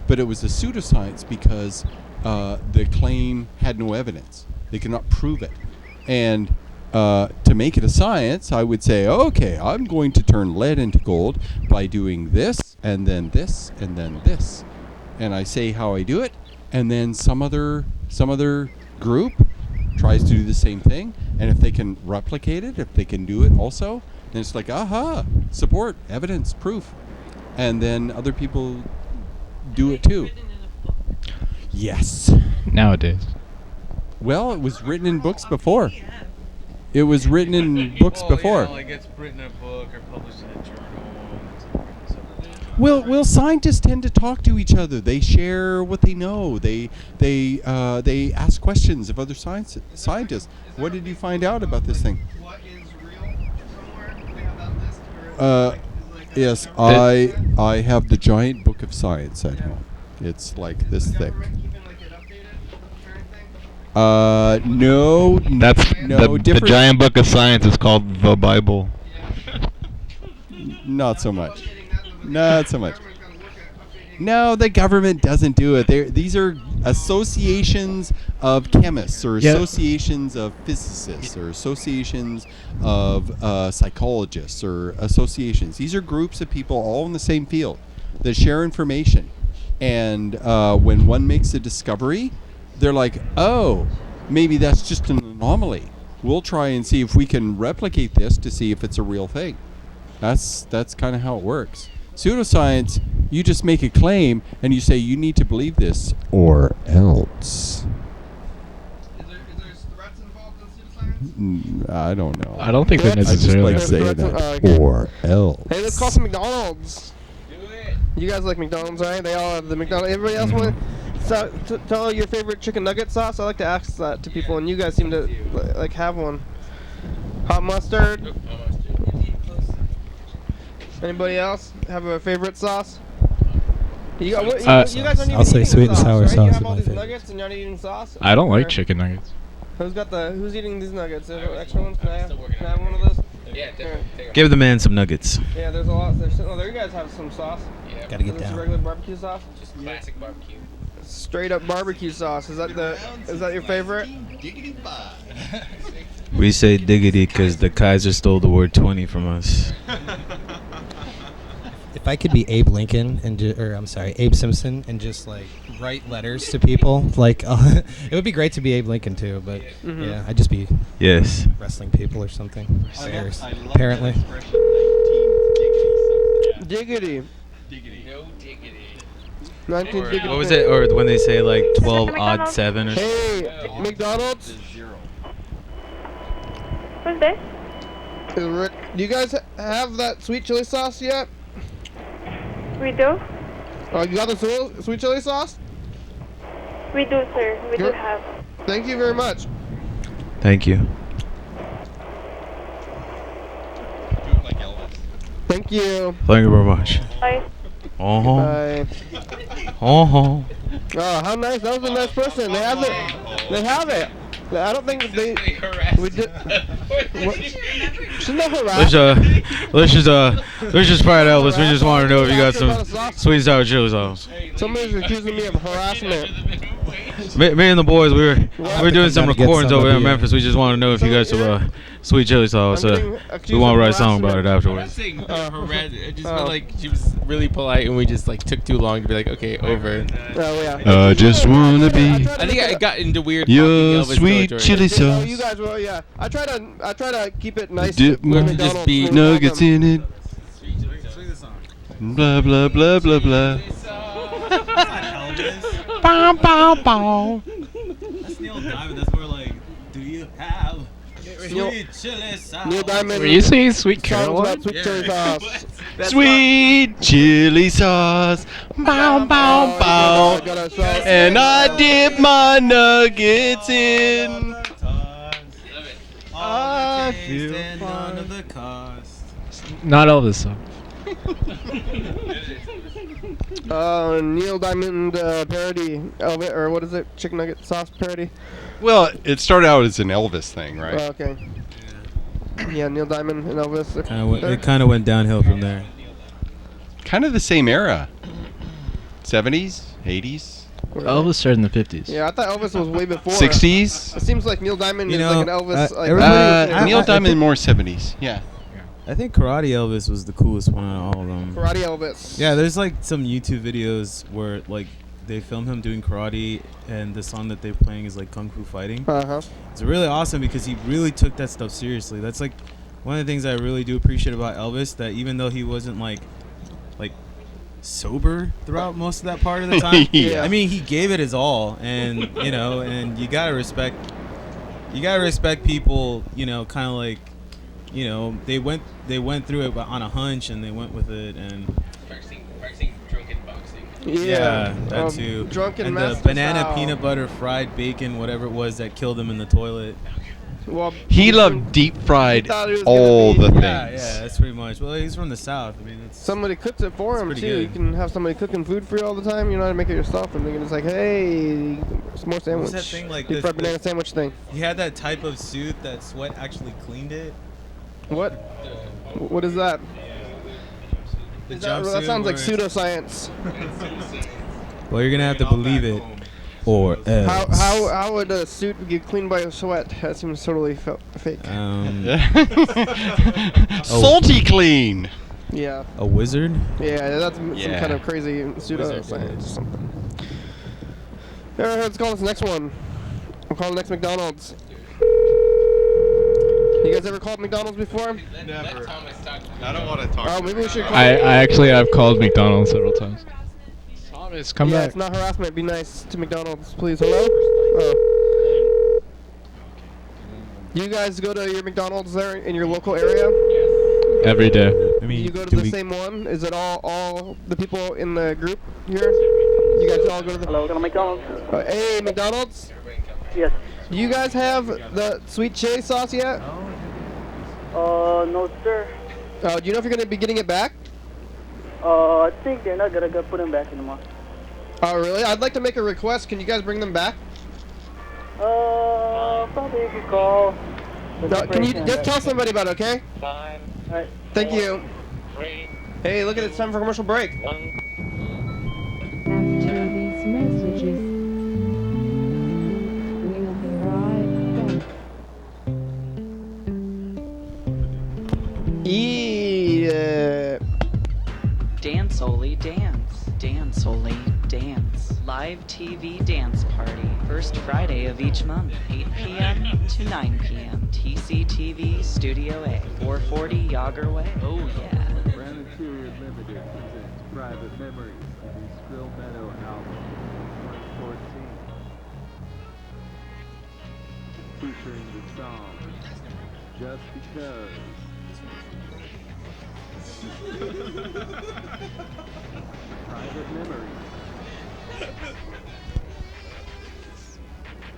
But it was a pseudoscience because the claim had no evidence. They could not prove it. And to make it a science, I would say, okay, I'm going to turn lead into gold by doing this, and then this, and then this. And I say how I do it, and then some other group tries to do the same thing, and if they can replicate it, if they can do it also, then it's like, aha, support, evidence, proof. And then other people do it too. Yes. Nowadays. Well, it was written in books before. It was written in books before. Yeah, like it's written in a book or published in a journal. Well, scientists tend to talk to each other. They share what they know. They ask questions of other scientists. What did you find out about this thing? What is real somewhere? Do they have that list? Or Yes, I have the giant book of science at home. It's like this thick. No. That's no the different. giant book of science is called the Bible. Not so much. Not so much. No, the government doesn't do it. These are associations of chemists or associations of physicists or associations of psychologists or associations. These are groups of people all in the same field that share information. And when one makes a discovery, they're like, oh, maybe that's just an anomaly. We'll try and see if we can replicate this to see if it's a real thing. That's kind of how it works. Pseudoscience, you just make a claim and you say you need to believe this or else. Is there threats involved in pseudoscience? I don't know. I don't think they're I just necessarily. like saying Threats- that. okay. Or else. Hey, let's call some McDonald's. Do it. You guys like McDonald's, right? They all have the McDonald's. Everybody else want to tell your favorite chicken nugget sauce? I like to ask that to people, and you guys seem to like have one. Hot mustard. Anybody else have a favorite sauce? You guys aren't even I'll say eating sweet and sauce, sour right? sauce You is have all my these favorite. nuggets and you're not eating sauce? I don't like Or- chicken nuggets. Who's eating these nuggets? Are there extra ones? Can I have one of those? Yeah, definitely. Give the man some nuggets. Yeah, there's a lot. There you guys have some sauce. Yeah. Gotta get Is this down. regular barbecue sauce? Just classic barbecue. Straight up barbecue sauce. Is that your favorite? We say diggity because the Kaiser stole the word 20 from us. If I could be Abe Lincoln Abe Simpson and just like write letters to people, like it would be great to be Abe Lincoln too. But yeah, I'd just be wrestling people or something. Serious, apparently. Diggity. No diggity. 19 diggity. What was it? Or when they say like 12 odd 7 or something? Hey, McDonald's. Who's this? Rick, do you guys have that sweet chili sauce yet? We do. Oh, you got the sweet chili sauce? We do, sir. We do have. Thank you very much. Thank you. Thank you. Thank you very much. Bye. Bye. Oh, how nice. That was a nice person. They have it. They have it. I don't think they. We did. She's not harassing. let's just fire it out. We just want to know if you got some sweet and sour chili sauce. Somebody's accusing me of harassment. Me and the boys, we're doing some recordings over in Memphis. We just want to know if you got some sweet chili sauce. We want to write a song about it afterwards. It just felt like she was really polite, and we just like took too long to be like, okay, over. Oh yeah. I just wanna be. I think I got into weird. Your sweet chili sauce. You guys will, yeah. I try to keep it nice. Dip my nuggets in it. Blah blah blah blah blah. Bow bow bow. That's Neil Diamond. That's more like, do you have sweet chili sauce? Neil Diamond. Were you saying Sweet Caroline? Sweet chili sauce. Sweet chili sauce. Bow bow bow. And I dip my nuggets in. I feel none of the cost. Not Elvis song. Neil Diamond parody, Elvis, or what is it? Chicken nugget sauce parody. Well, it started out as an Elvis thing, right? Oh, okay. Yeah, Neil Diamond and Elvis. It kind of went downhill from there. Kind of the same era. 70s, 80s. Elvis started in the 50s. Yeah, I thought Elvis was way before. 60s. It seems like Neil Diamond is like an Elvis. Neil Diamond more 70s. Yeah. I think Karate Elvis was the coolest one out of all of them. Karate Elvis. Yeah, there's like some YouTube videos where like they film him doing karate, and the song that they're playing is like Kung Fu Fighting. It's really awesome because he really took that stuff seriously. That's like one of the things I really do appreciate about Elvis, that even though he wasn't like sober throughout most of that part of the time. Yeah. I mean, he gave it his all, and you know, and you gotta respect people, you know, kind of like, you know, they went through it on a hunch, and they went with it, and Practicing drunken boxing. yeah, that too. Drunken and master the banana style. peanut butter fried bacon, whatever it was that killed him in the toilet. Well, He loved deep fried thought it was all gonna the be- things. Yeah, that's pretty much. Well, he's from the South. I mean, it's Somebody cooks it for him too. pretty good. You can have somebody cooking food for you all the time. You know how to make it yourself, and they're just like, hey, it's more sandwich. What's that thing like? Deep fried banana sandwich thing. He had that type of suit that sweat actually cleaned it. What? What is that? The That sounds like pseudoscience. Well, you're gonna have to believe it, or else. How would a suit get cleaned by sweat? That seems totally fake. Salty clean. Yeah. A wizard? Yeah, that's some Yeah. kind of crazy pseudoscience or something. Alright, let's call this next one. We'll call the next McDonald's. You guys ever called McDonald's before? Never. I don't want to talk. Oh, maybe we should call. I actually have called McDonald's several times. Thomas, come yeah, back. it's not harassment. Be nice to McDonald's, please. Hello? Oh. You guys go to your McDonald's there in your local area? Every day. I mean, You go to the same one? Is it all the people in the group here? You guys all go to the... Hello, to McDonald's. Hey, McDonald's? Yes. Do you guys have the sweet chili sauce yet? No, sir. Do you know if you're going to be getting it back? I think they're not gonna put them back anymore. Oh, really? I'd like to make a request. Can you guys bring them back? Probably a good call. No, can you just tell somebody about it, okay? Fine. Alright. Thank you. Hey, look at it. It's time for commercial break. After these messages, we'll be right back. Eat it. Dance Oli Dance. Dance Oli Dance. Live TV dance party. First Friday of each month, 8 p.m. to 9 p.m. TCTV Studio A, 440 Yager Way. Oh yeah. Brandon Interior Limited presents Private Memories of the Skrill Meadow album 2014. Featuring the song Just Because. Private Memories.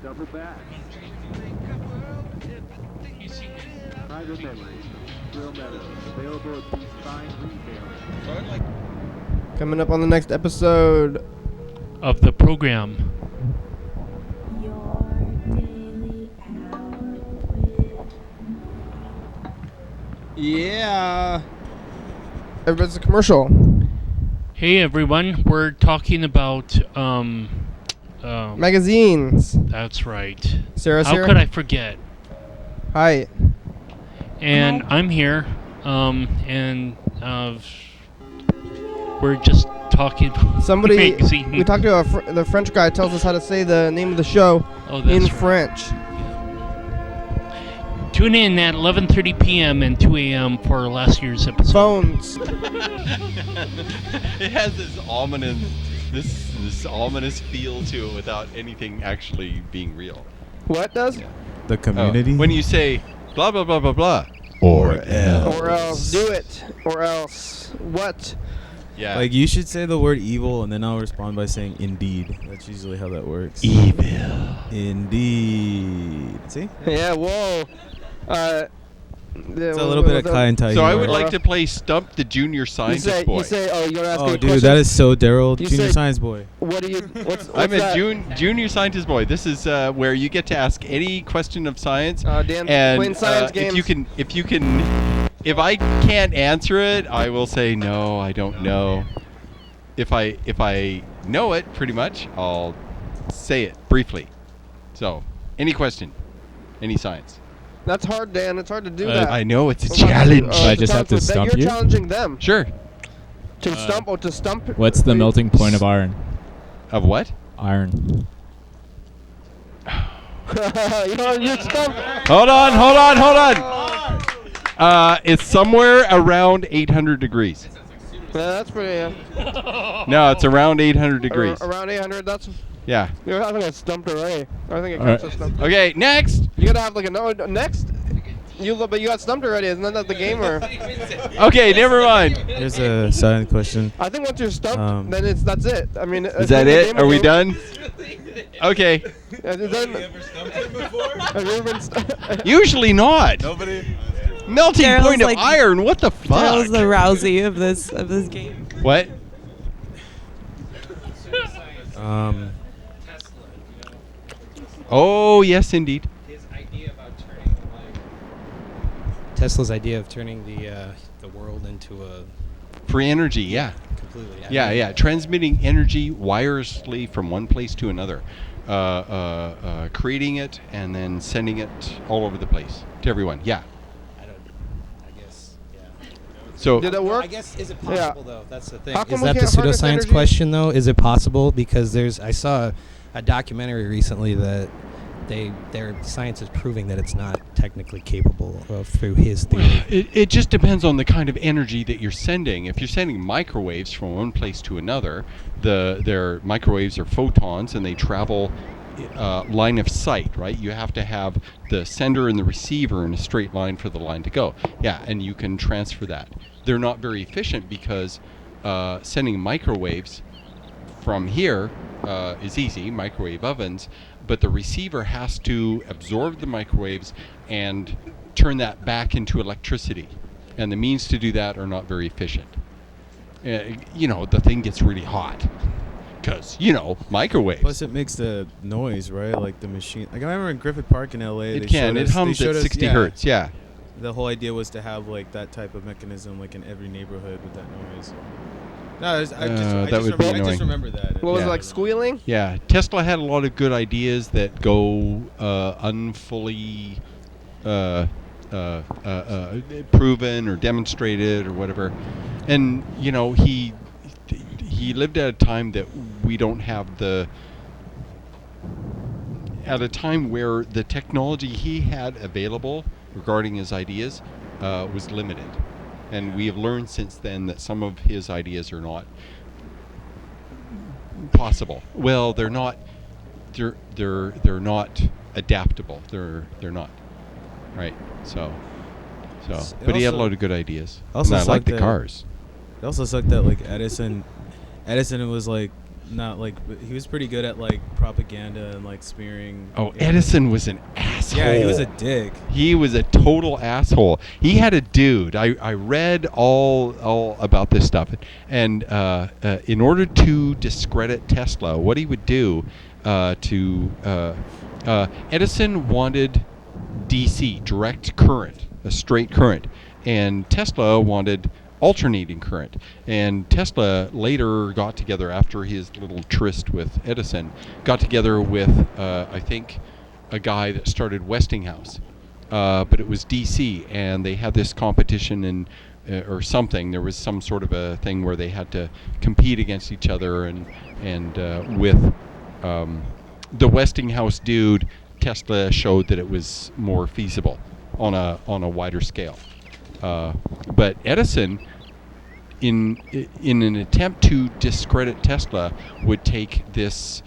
Double back. Private Memories. Skrill Meadow. Available at these fine retailers. Coming up on the next episode of the program. Yeah. Everybody's a commercial. Hey everyone, we're talking about magazines. That's right. Sarah. How could I forget? Hi. And I'm here, and we're just talking about Somebody. magazine. We talked to the French guy. Tells us how to say the name of the show in French. Tune in at 11:30 p.m. and 2 a.m. for last year's episode. Phones. It has this ominous feel to it without anything actually being real. What does? The community? When you say blah blah blah blah blah. Or else. Or else. Do it. Or else. What? Yeah. Like you should say the word evil and then I'll respond by saying indeed. That's usually how that works. Evil. Indeed. See? Yeah, whoa. It's a little bit of Kai Tai. So I would like to play Stump the Junior Scientist Boy. You say, oh, you're asking Oh, a dude, question? that is so Daryl, You Junior say- Science Boy. What do you? What's I'm that? a junior scientist boy. This is where you get to ask any question of science. Dan, and playing science games. if I can't answer it, I will say no, I don't know. If I know it pretty much, I'll say it briefly. So, any question, any science. That's hard, Dan. It's hard to do that. I know it's a challenge. I just have to stump you? You're challenging them. Sure. To stump or to stump? What's the melting point of iron? Of what? Iron. you stumped. Hold on. It's somewhere around 800 degrees. Yeah, that's pretty. No, it's around 800 degrees. Around 800. That's. Yeah. I think I stumped already. I think it All counts right. as stumped. Okay, next. You gotta have like a no. Next. But you got stumped already. Isn't that the game or? Okay, never mind. Here's a silent question. I think once you're stumped, then that's it. I mean. Is that it? Are we done? Okay. Have you ever stumped him before? Have you ever been Usually not. Nobody. Melting Daryl's point of like- iron. What the fuck? Daryl's the Rousey of this game. What? Oh yes, indeed. Tesla's idea of turning the world into a Free energy, yeah. completely. Yeah. Transmitting energy wirelessly from one place to another, creating it and then sending it all over the place to everyone. Yeah. I guess. Yeah. So did it work? I guess is it possible though? That's the thing. How come Is we that the can't harness pseudoscience energy? question though? Is it possible? Because I saw a documentary recently that their science is proving that it's not technically capable of through his theory. It just depends on the kind of energy that you're sending. If you're sending microwaves from one place to another, their microwaves are photons and they travel line of sight, right? You have to have the sender and the receiver in a straight line for the line to go. Yeah, and you can transfer that. They're not very efficient because sending microwaves from here is easy, microwave ovens, but the receiver has to absorb the microwaves and turn that back into electricity. And the means to do that are not very efficient. The thing gets really hot. because microwaves. Plus, it makes the noise, right? Like the machine. Like I remember in Griffith Park in LA, It hums at 60 hertz. Yeah. The whole idea was to have like that type of mechanism, like in every neighborhood with that noise. No, I just remember that. What was it, like squealing? Yeah, Tesla had a lot of good ideas that go unfully proven or demonstrated or whatever, and he lived at a time that we don't have at a time where the technology he had available regarding his ideas was limited. And we have learned since then that some of his ideas are not possible. Well, they're not. They're not adaptable. They're not. Right. So. But he had a lot of good ideas. Also, and I like the cars. It also sucked that like Edison was like not like he was pretty good at like propaganda and like smearing. Oh, Edison was an asshole. Yeah, he was a dick. He was a total asshole. He had a dude. I read all about this stuff, and in order to discredit Tesla, what he would do Edison wanted DC, direct current, a straight current, and Tesla wanted alternating current. And Tesla later got together after his little tryst with Edison, got together with I think a guy that started Westinghouse, but it was DC, and they had this competition or something. There was some sort of a thing where they had to compete against each other, and with the Westinghouse dude, Tesla showed that it was more feasible on a wider scale. But Edison, in an attempt to discredit Tesla, would take these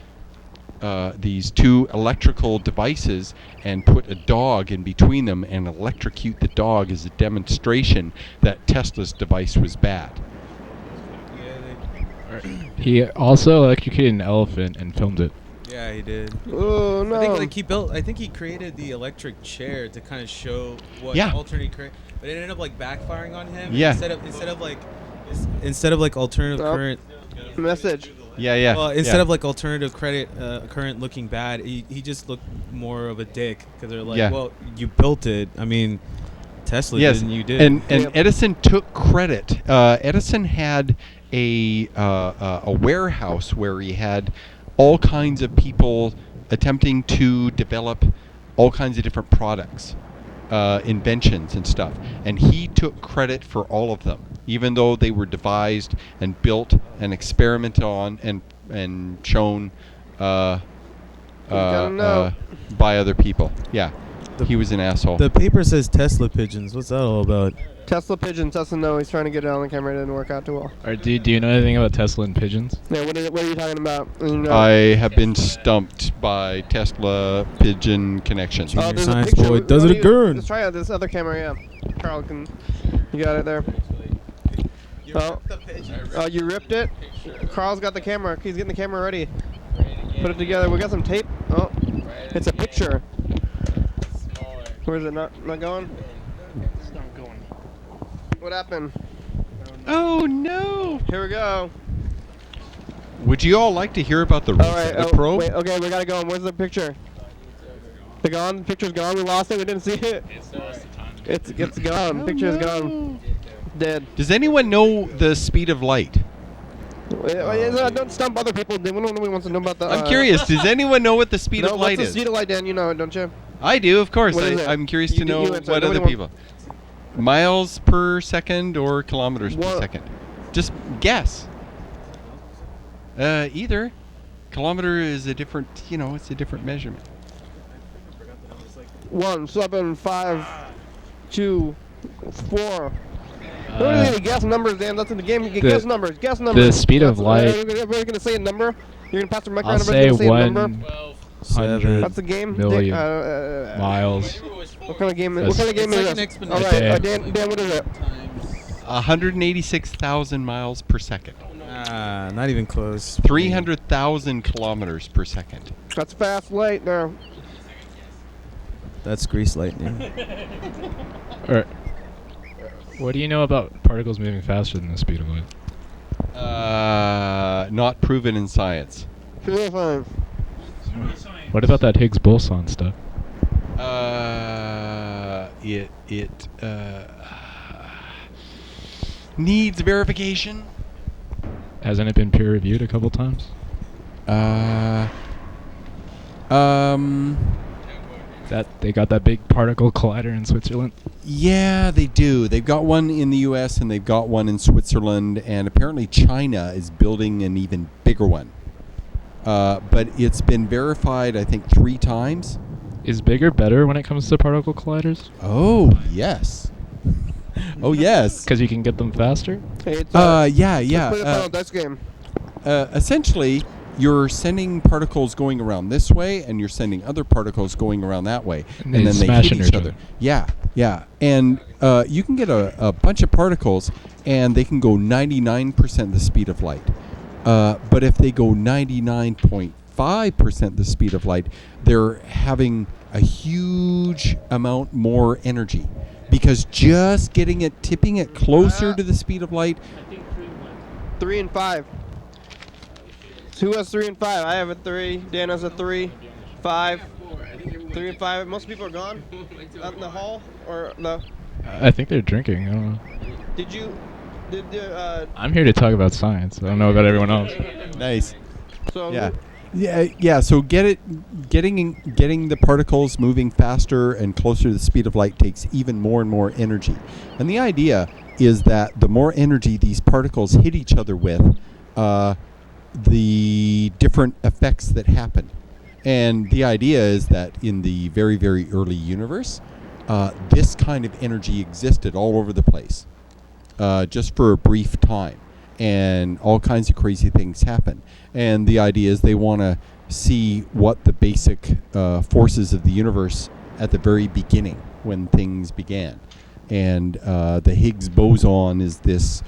two electrical devices and put a dog in between them and electrocute the dog as a demonstration that Tesla's device was bad. He also electrocuted an elephant and filmed it. Yeah, he did. Oh no! I think he created the electric chair to kind of show what alternating current, but it ended up like backfiring on him. Yeah. Instead of like alternative current. Message. Yeah. Well, instead of like alternative current looking bad, he just looked more of a dick because they're like, well, you built it. I mean, Tesla did and you did. And Edison took credit. Edison had a warehouse where he had all kinds of people attempting to develop all kinds of different products, inventions and stuff, and he took credit for all of them, even though they were devised and built and experimented on and shown by other people. Yeah, he was an asshole. The paper says Tesla pigeons. What's that all about? Tesla pigeon. Tesla, no, he's trying to get it on the camera. It didn't work out too well. Or do you know anything about Tesla and pigeons? Yeah, what are you talking about? I have been stumped by Tesla pigeon connections. Junior science boy does it again. Let's try out this other camera, yeah. Carl you got it there. Oh, you ripped it? Carl's got the camera. He's getting the camera ready. Put it together. We got some tape. Oh, it's a picture. Where is it? Not going? It's not going. What happened? Oh no! Here we go. Would you all like to hear about the probe? Wait, okay, we gotta go. Where's the picture? The gone? The picture's gone. We lost it. We didn't see it. It's gone. The picture's gone. Dead. Does anyone know the speed of light? Don't stump other people. Nobody wants to know about the. I'm curious. Does anyone know what the speed of light is? What's the speed of light, Dan? You know it, don't you? I do, of course. What is it? I'm curious to know what other people. Miles per second or kilometers per second? Just guess. Either. Kilometer is a different, it's a different measurement. 1, 7, 5, 2, 4. What are you guess numbers, Dan? That's in the game. You guess numbers. Guess numbers. The speed of light. Everybody's gonna say a number. You're gonna pass the mic I'll around. say Everybody's gonna say a number. 100 That's the game. million miles. What kind of game is this? All right, Dan, what is it? 186,000 miles per second. Not even close. 300,000 kilometers per second. That's fast light there. That's grease lightning. What do you know about particles moving faster than the speed of light? Not proven in science. What about that Higgs boson stuff? It needs verification. Hasn't it been peer reviewed a couple times? That they got that big particle collider in Switzerland. Yeah, they do. They've got one in the U.S. and they've got one in Switzerland, and apparently China is building an even bigger one. But it's been verified, I think, 3 times. Is bigger better when it comes to particle colliders? Oh, yes. Oh, yes. Because you can get them faster? Hey, it's, yeah. Let's play the final dice game. Essentially, you're sending particles going around this way, and you're sending other particles going around that way, and then they hit each other. Yeah. And you can get a bunch of particles, and they can go 99% the speed of light. But if they go 99.5% the speed of light, they're having a huge amount more energy, because just tipping it closer to the speed of light. I think 3 and 5. Who has 3 and 5? I have a 3. Dan has a 3. 5. 3 and 5. Most people are gone out in the hall, or no? I think they're drinking. I don't know. I'm here to talk about science. I don't know about everyone else. Nice. So Yeah. So getting the particles moving faster and closer to the speed of light takes even more and more energy. And the idea is that the more energy these particles hit each other with, the different effects that happen. And the idea is that in the very, very early universe, this kind of energy existed all over the place, just for a brief time. And all kinds of crazy things happen. And the idea is they want to see what the basic forces of the universe at the very beginning, when things began. And the Higgs boson is this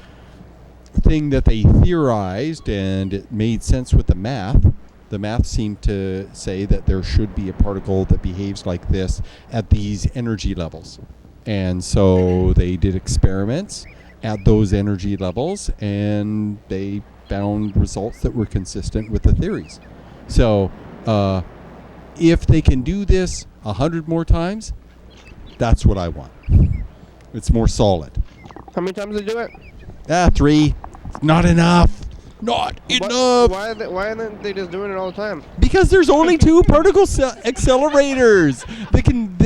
thing that they theorized, and it made sense with the math. The math seemed to say that there should be a particle that behaves like this at these energy levels. And so they did experiments at those energy levels, and they found results that were consistent with the theories. So if they can do this 100 more times, that's what I want. It's more solid. How many times did they do it? 3. Not enough. Not enough. Why aren't they just doing it all the time? Because there's only 2 particle accelerators. They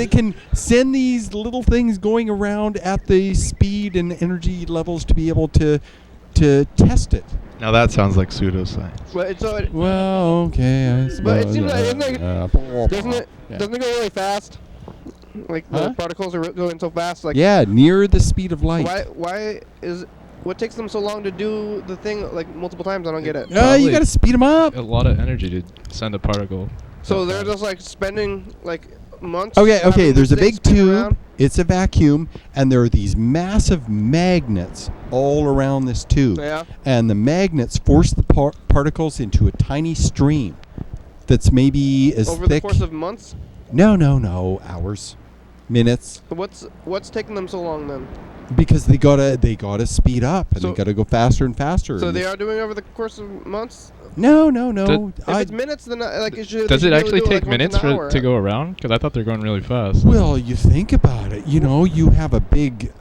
can send these little things going around at the speed and energy levels to be able to test it. Now that sounds like pseudoscience. Well, okay, I suppose. But it seems like doesn't it go really fast? Like the particles are going so fast. Like near the speed of light. What takes them so long to do the thing like multiple times? I don't get it. You got to speed them up. A lot of energy to send a particle. So they're just like spending like months. Okay. There's a big tube. It's a vacuum, and there are these massive magnets all around this tube. Yeah. And the magnets force the particles into a tiny stream that's maybe as over thick. The course of months. No, hours, minutes. What's taking them so long then? Because they gotta speed up, and they gotta go faster and faster. So they are doing over the course of months. No. If it's minutes, then does it actually take minutes to go around? Because I thought they're going really fast. Well, you think about it. You have a big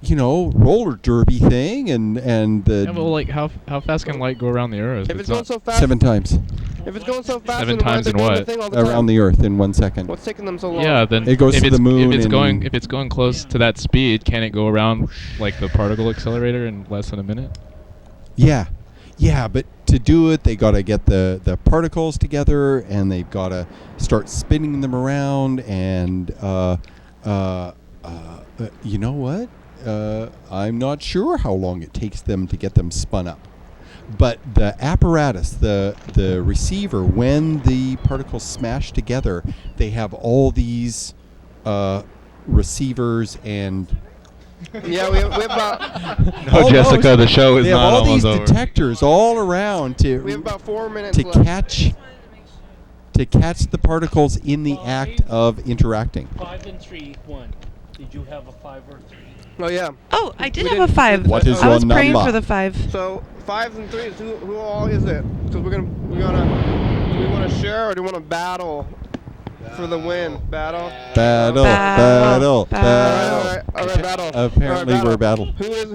roller derby thing, and the. Yeah, well, like how fast can light go around the Earth? If it's going so fast. 7 times. If it's going so fast, 7 times in what? Around the Earth in 1 second. What's taking them so long? Yeah, then it goes to the moon. If it's going close to that speed, can it go around like the particle accelerator in less than a minute? Yeah, but to do it, they got to get the particles together, and they've got to start spinning them around. And you know what? I'm not sure how long it takes them to get them spun up. But the apparatus, the receiver, when the particles smash together, they have all these receivers and. Yeah, we have about. No, Jessica, the show is not almost over. They have all these detectors all around to. We have about 4 minutes to left. catch the particles in the act of interacting. 5 and 3, 1. Did you have a 5 or 3? Oh yeah. Oh, I did We have didn't- a 5. What is I was your praying number? for the 5. So 5s and 3s. Who all is it? Because do we want to share or do we want to battle for the win? Battle. Battle. Battle. All right, battle. Apparently All right, we're battle. Who is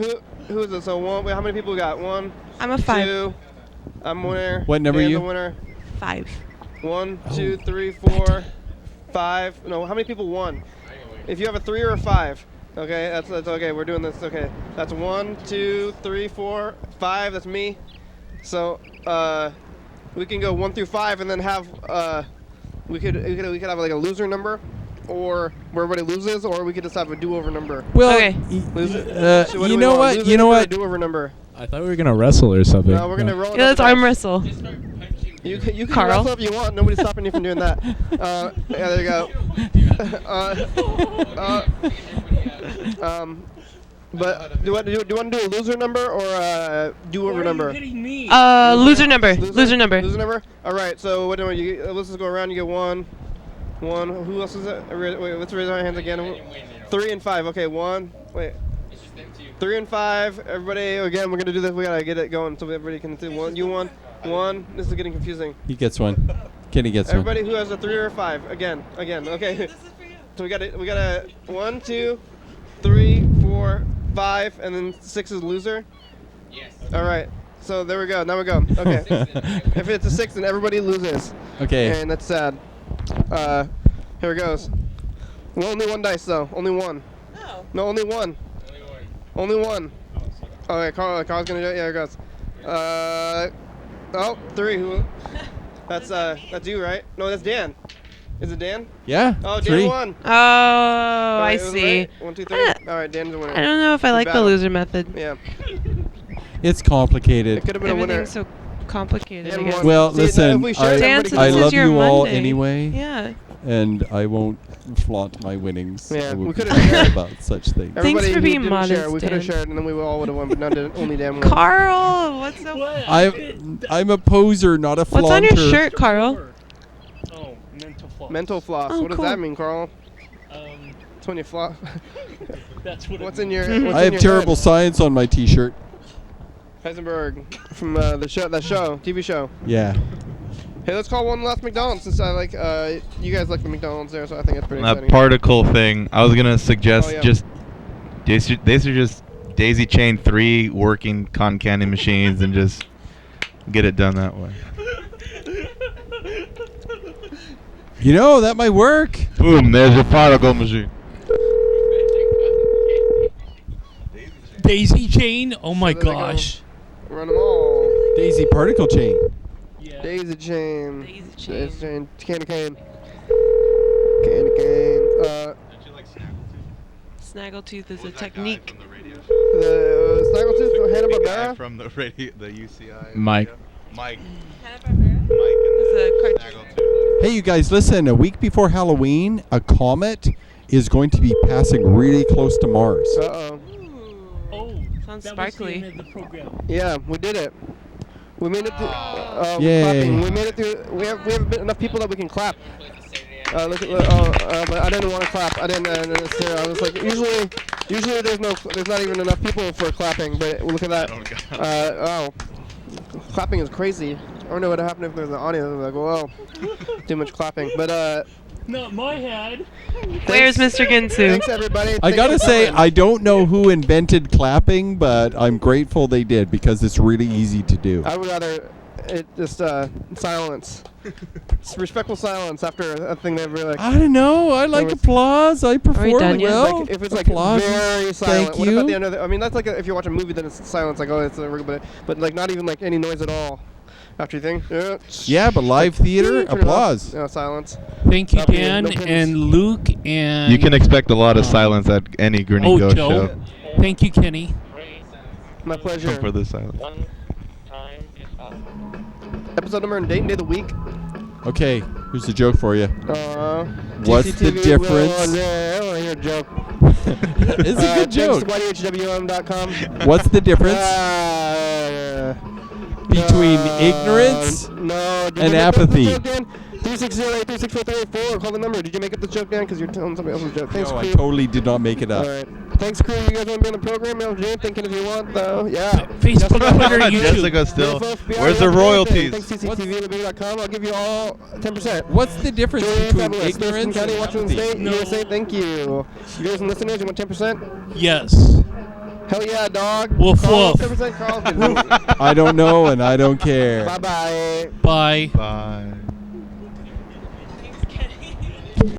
it? So one. Wait, how many people we got? 1. I'm a 5. 2. I'm winner. What number are Dan's you? a winner. 5. 1, 2, 3, 4, 5. No, how many people won? If you have a 3 or a 5. Okay, that's okay. We're doing this. Okay, that's 1, 2, 3, 4, 5. That's me. So we can go 1 through 5 and then have we could have like a loser number, or where everybody loses, or we could just have a do-over number. Well, Okay. you know what? You know what? Do-over number. I thought we were gonna wrestle or something. No, we're gonna roll. Yeah, let's arm wrestle. You can Carl? wrestle if you want. Nobody's stopping you from doing that. Yeah, there you go. But do you want to do a loser number or a do-over number? Loser number. Loser number. Loser number. All right. So what do you? Let's just go around. You get 1. Who else is it? Wait. Let's raise our hands again. 3 and 5. Okay. 1. Wait. 3 and 5. Everybody. Again, we're gonna do this. We gotta get it going so everybody can do 1. You won. 1. This is getting confusing. He gets one. Kenny gets one. Everybody who has a 3 or a 5. Again. Okay. So we got a 1, 2, 3, 4, 5, and then 6 is loser. Yes. All right. So there we go. Now we go. Okay. If it's a 6, then everybody loses. Okay. And that's sad. Here it goes. Well, only 1 dice though. Only 1. Oh. No, only 1. Only 1. Okay, Carl's gonna do it. Yeah, here it goes. 3. Who? That's you, right? No, that's Dan. Is it Dan? Yeah. Oh, Dan 3. won. Oh, I it was see. right. 1, 2, 3. All right, Dan's the winner. I don't know if I like the battle. loser method. Yeah. It's complicated. It could have been a winner. Everything's so complicated. I Dan guess. won. Well, See, listen, if we shared, Dan, everybody so could- I this is love your you all Monday. anyway. Yeah. And I won't flaunt my winnings. Yeah, I will we be could've quiet shared. about such things. Thanks Everybody for who being didn't modest, share, we could have Dan. shared, and then we all would have won, but only Dan won. Carl, what's so? I'm a poser, not a flaunter. What's on your shirt, Carl? Oh, mental floss. Mental floss. Oh, What does cool. that mean, Carl? It's when you floss. That's what. What's in your? I have terrible science on my T-shirt. Heisenberg from the show, TV show. Yeah. Hey, let's call one last McDonald's since I like you guys like the McDonald's there, so I think that's pretty That exciting. particle thing, I was gonna suggest Oh, yeah. just they should just daisy chain 3 working cotton candy machines and just get it done that way. You know, that might work. Boom! There's your particle machine. Daisy chain. Oh my So there they go. gosh. Run them all. Daisy particle chain. Yeah. Daisy chain. Daisy chain. Daisy chain. Candy cane. Candy cane. Snaggletooth is a technique. The Snaggletooth Hanna-Barbera. From the radio, the UCI. Mike. Mike. It's a cartoon. Hey, you guys, listen. A week before Halloween, a comet is going to be passing really close to Mars. Uh-oh. Oh, Sounds that sparkly. was the end of the program. Yeah, we did it. We made it through. Yay. Clapping. We made it through. We have enough people that we can clap. But I didn't want to clap. I didn't necessarily. I was like, usually there's not even enough people for clapping. But look at that. Clapping is crazy. I don't know what happened if there's an audience. I'm like, whoa, too much clapping. But Not my head. Where's Mr. Ginsu? Thanks everybody. I gotta say, I don't know who invented clapping, but I'm grateful they did because it's really easy to do. I would rather just silence, respectful silence after a thing that really like. I don't know. I like applause. I perform done yet? well. If it's like applause. very silent. Thank What you. about the end of the? I mean, that's like if you watch a movie, then it's silence. Like, oh, it's a but like not even like any noise at all. After you think, Yeah, but live theater, turn it off. applause. No, silence. Thank you, That'll be Dan no pins. and Luke and. You can expect a lot of silence at any Grinning Ghost Joe. show. Thank you, Kenny. My pleasure. For the silence. Episode number and date and day of the week. Okay, here's the joke for you. What's the TCTV difference? I want to hear a joke. It's a good joke. Thanks to YDHWM.com. What's the difference between ignorance and apathy? 360-836-4384. Call the number. Did you make up the joke, Dan? Because you're telling somebody else's joke. Thanks, No, I crew. totally did not make it up. All right. Thanks, crew. You guys want to be on the program? Jane, thinking if you want, though. Yeah. Facebook, Twitter, YouTube. Jessica still. Where's the royalties? Thanks, TCTV.com. I'll give you all 10%. What's the difference between ignorance Thurston County, and Washington State, USA, thank you. You guys and listeners, you want 10%? Yes. Hell yeah, dog. Woof Carl, woof. 10% Carl. I don't know and I don't care. Bye-bye. Bye. Bye.